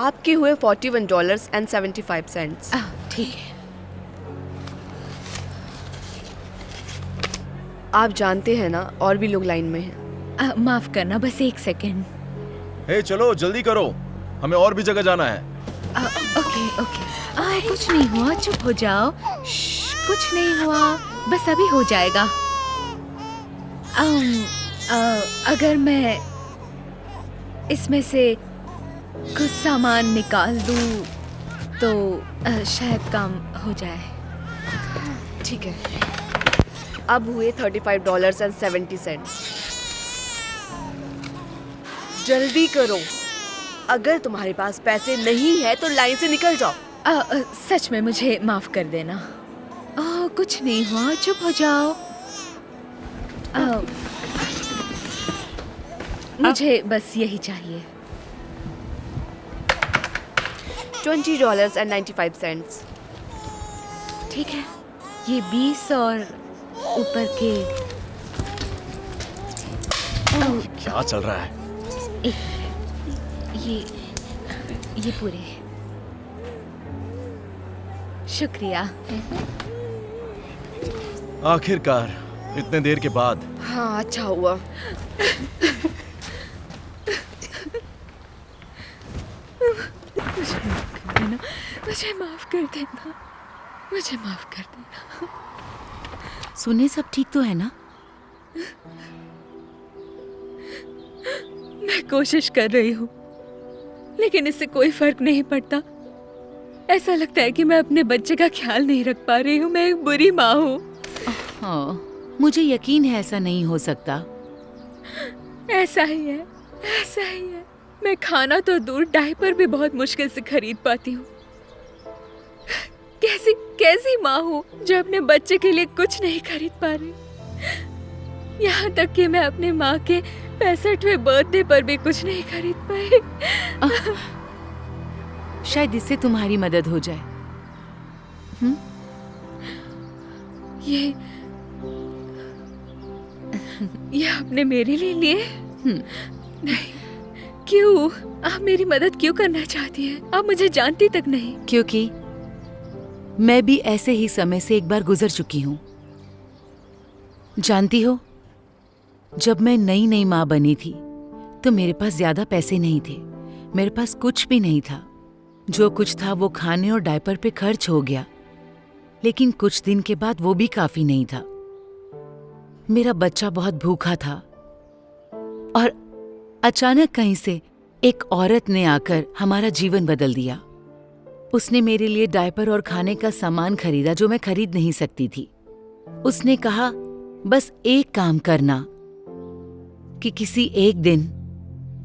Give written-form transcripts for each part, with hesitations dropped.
आपके हुए $41.75। ठीक है। आप जानते हैं ना, और भी लोग लाइन में हैं। माफ करना, बस 1 सेकेंड। हे चलो जल्दी करो, हमें और भी जगह जाना है। Okay okay. कुछ नहीं हुआ, चुप हो जाओ। कुछ नहीं हुआ, बस अभी हो जाएगा। अगर मैं इसमें से कुछ सामान निकाल दूं तो शायद काम हो जाए। ठीक है। अब हुए $35.70। जल्दी करो, अगर तुम्हारे पास पैसे नहीं है तो लाइन से निकल जाओ। सच में मुझे माफ कर देना। कुछ नहीं हुआ, चुप हो जाओ। मुझे बस यही चाहिए। $20.95। ठीक है, ये 20 और ऊपर के। क्या चल रहा है? ये पूरे। शुक्रिया। आखिरकार इतने देर के बाद। हाँ, अच्छा हुआ। मुझे माफ कर देना, मुझे माफ कर देना। सुने, सब ठीक तो है ना? मैं कोशिश कर रही हूँ, लेकिन इससे कोई फर्क नहीं पड़ता। ऐसा लगता है कि मैं अपने बच्चे का ख्याल नहीं रख पा रही हूँ। मैं एक बुरी माँ हूँ। हाँ, मुझे यकीन है ऐसा नहीं हो सकता। ऐसा ही है, ऐसा ही है। मैं खाना तो दूर, डायपर भी बहुत मुश्किल से खरीद पाती हूँ। कैसी कैसी माँ हूँ जो अपने बच्चे के लिए कुछ नहीं खरीद पा रही। यहाँ तक कि मैं अपने माँ के 65वें बर्थडे पर भी कुछ नहीं खरीद पाई। शायद इससे तुम्हारी मदद हो जाए। ये आपने मेरे लिए लिए? नहीं, क्यों? आप मेरी मदद क्यों करना चाहती हैं? आप मुझे जानती तक नहीं। क्योंकि मैं भी ऐसे ही समय से एक बार गुजर चुकी हूँ। जानती हो, जब मैं नई नई माँ बनी थी तो मेरे पास ज्यादा पैसे नहीं थे। मेरे पास कुछ भी नहीं था। जो कुछ था वो खाने और डायपर पे खर्च हो गया। लेकिन कुछ दिन के बाद वो भी काफी नहीं था। मेरा बच्चा बहुत भूखा था और अचानक कहीं से एक औरत ने आकर हमारा जीवन बदल दिया। उसने मेरे लिए डायपर और खाने का सामान खरीदा जो मैं खरीद नहीं सकती थी। उसने कहा, बस एक काम करना कि किसी एक दिन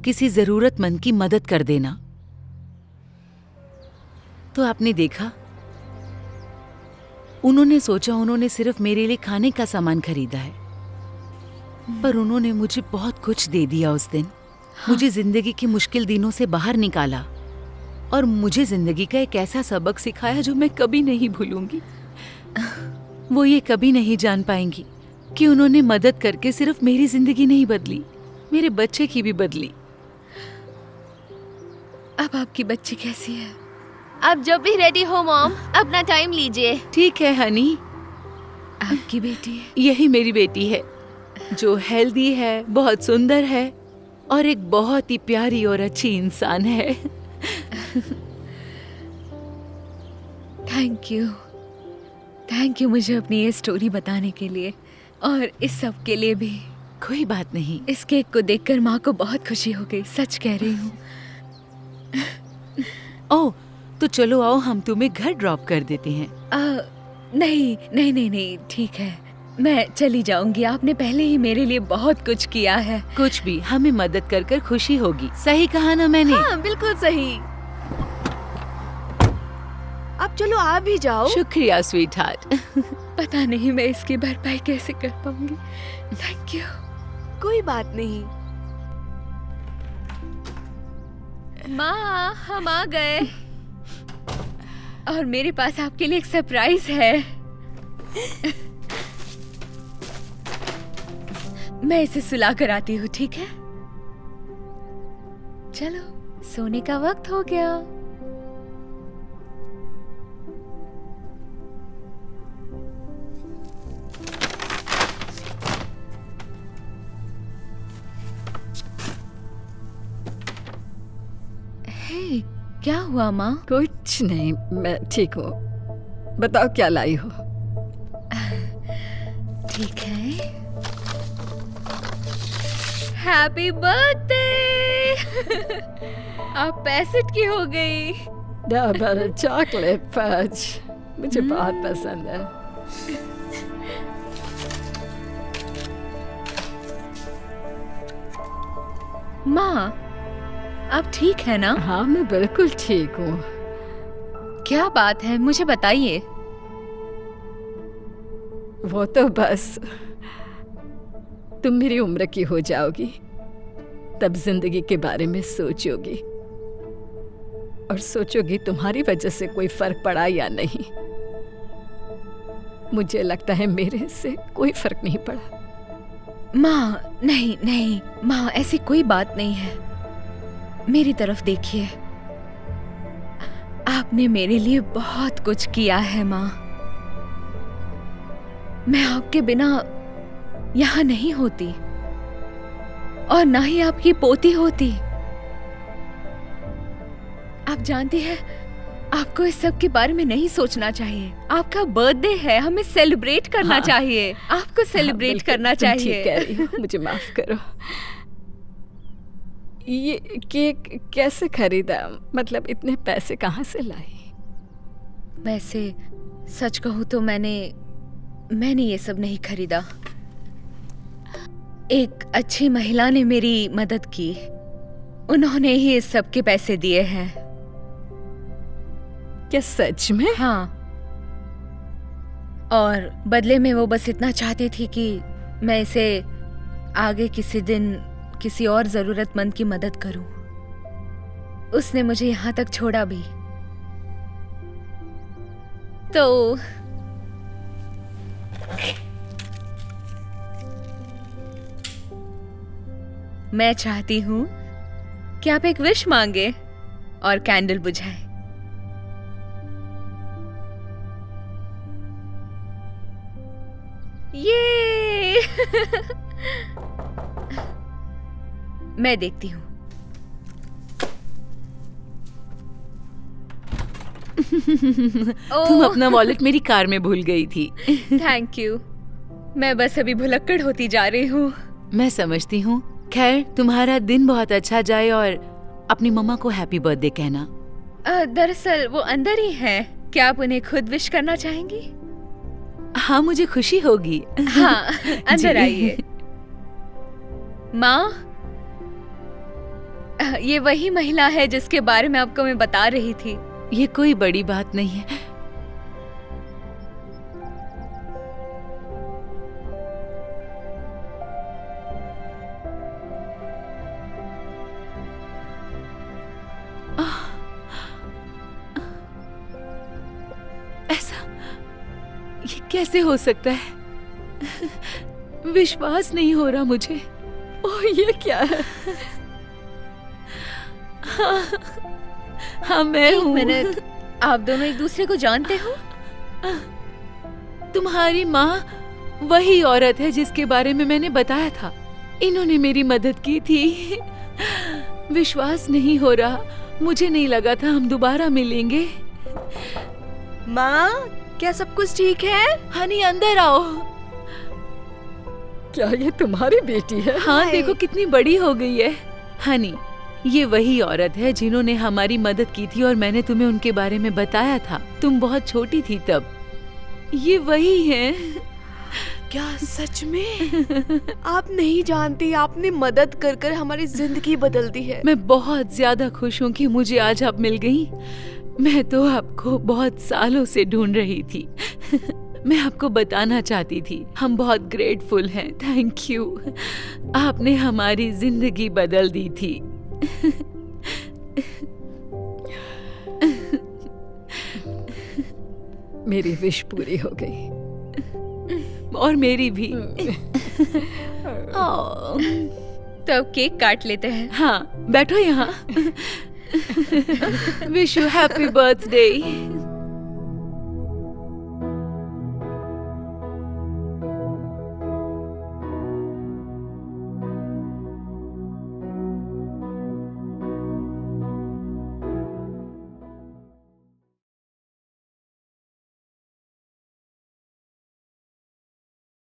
किसी जरूरतमंद की मदद कर देना। तो आपने देखा, उन्होंने सोचा उन्होंने सिर्फ मेरे लिए खाने का सामान खरीदा है, पर उन्होंने मुझे बहुत कुछ दे दिया उस दिन। मुझे जिंदगी के मुश्किल दिनों से बाहर निकाला और मुझे जिंदगी का एक ऐसा सबक सिखाया जो मैं कभी नहीं भूलूंगी। वो ये कभी नहीं जान पाएंगी कि उन्होंने मदद करके सिर्फ मेरी जिंदगी नहीं बदली, मेरे बच्चे की भी बदली। अब आपकी बच्ची कैसी है? आप जब भी रेडी हो मॉम, अपना टाइम लीजिए। ठीक है हनी। आपकी बेटी है? यही मेरी बेटी है जो हेल्दी है, बहुत सुंदर है और एक बहुत ही प्यारी और अच्छी इंसान है। थैंक यू मुझे अपनी ये स्टोरी बताने के लिए, और इस सब के लिए भी। कोई बात नहीं। इस केक को देखकर माँ को बहुत खुशी हो गई, सच कह रही हूँ। ओह, तो चलो आओ हम तुम्हें घर ड्रॉप कर देते हैं। नहीं, ठीक है, मैं चली जाऊंगी। आपने पहले ही मेरे लिए बहुत कुछ किया है। कुछ भी, हमें मदद कर कर खुशी होगी। सही कहा ना मैंने? हाँ, बिल्कुल सही। अब चलो आप भी जाओ। शुक्रिया स्वीट हार्ट। पता नहीं मैं इसकी भरपाई कैसे कर पाऊंगी। Thank you. कोई बात नहीं। माँ, हम आ गए और मेरे पास आपके लिए एक सरप्राइज है। मैं इसे सुला कर आती हूँ, ठीक है? चलो सो सोने का वक्त हो गया। हे, क्या हुआ माँ? कुछ नहीं, मैं ठीक हूँ। बताओ क्या लाई हो? ठीक है। Happy birthday. आप 65 की हो गई। डबल चॉकलेट फज मुझे बहुत पसंद है। माँ, आप ठीक है ना? हाँ, मैं बिल्कुल ठीक हूँ। क्या बात है, मुझे बताइए। वो तो बस तुम मेरी उम्र की हो जाओगी, तब जिंदगी के बारे में सोचोगी और सोचोगी तुम्हारी वजह से कोई फर्क पड़ा या नहीं। मुझे लगता है मेरे से कोई फर्क नहीं पड़ा। माँ, नहीं नहीं माँ, ऐसी कोई बात नहीं है। मेरी तरफ देखिए, आपने मेरे लिए बहुत कुछ किया है माँ। मैं आपके बिना यहाँ नहीं होती और ना ही आपकी पोती होती। आप जानती हैं, आपको इस सब के बारे में नहीं सोचना चाहिए। आपका बर्थडे है, हमें सेलिब्रेट करना चाहिए। आपको सेलिब्रेट बिल्कुल, करना तुम चाहिए। ठीक कह रही हो, मुझे माफ करो। ये केक कैसे खरीदा? मतलब इतने पैसे कहाँ से लाई? वैसे सच कहूँ तो मैंने ये सब नहीं खरीदा। एक अच्छी महिला ने मेरी मदद की, उन्होंने ही इस सब के पैसे दिए हैं। क्या सच में? हाँ, और बदले में वो बस इतना चाहती थी कि मैं इसे आगे किसी दिन किसी और जरूरतमंद की मदद करूं। उसने मुझे यहाँ तक छोड़ा भी। तो मैं चाहती हूँ कि आप एक विश मांगे और कैंडल बुझाएं। ये मैं देखती हूँ। तुम अपना वॉलेट मेरी कार में भूल गई थी। Thank you. मैं बस अभी भुलक्कड़ होती जा रही हूँ। मैं समझती हूँ। खैर, तुम्हारा दिन बहुत अच्छा जाए और अपनी मम्मा को हैप्पी बर्थडे कहना। दरअसल वो अंदर ही हैं। क्या आप उन्हें खुद विश करना चाहेंगी? हाँ, मुझे खुशी होगी। हाँ, अंदर जी। आइए। माँ, ये वही महिला है जिसके बारे में आपको मैं बता रही थी। ये कोई बड़ी बात नहीं है। ऐसा ये कैसे हो सकता है? विश्वास नहीं हो रहा मुझे। ओह, ये क्या है? हाँ, मैं एक हूँ। मिनट, आप दोनों एक दूसरे को जानते हो? तुम्हारी माँ वही औरत है जिसके बारे में मैंने बताया था। इन्होंने मेरी मदद की थी। विश्वास नहीं हो रहा। मुझे नहीं लगा था हम दोबारा मिलेंगे। माँ, क्या सब कुछ ठीक है? हनी, अंदर आओ। क्या ये तुम्हारी बेटी है? हाँ, देखो कितनी बड़ी हो गई है। हनी, ये वही औरत है जिन्होंने हमारी मदद की थी और मैंने तुम्हें उनके बारे में बताया था। तुम बहुत छोटी थी तब। ये वही है। क्या सच में? आप नहीं जानती, आपने मदद कर कर हमारी जिंदगी बदल दी है। मैं बहुत ज्यादा खुश हूँ कि मुझे आज आप मिल गई। मैं तो आपको बहुत सालों से ढूंढ रही थी। मैं आपको बताना चाहती थी, हम बहुत ग्रेटफुल हैं। Thank you. आपने हमारी जिंदगी बदल दी थी। मेरी विश पूरी हो गई। और मेरी भी। तो अब केक काट लेते हैं। हाँ, बैठो यहाँ। Wish you happy birthday.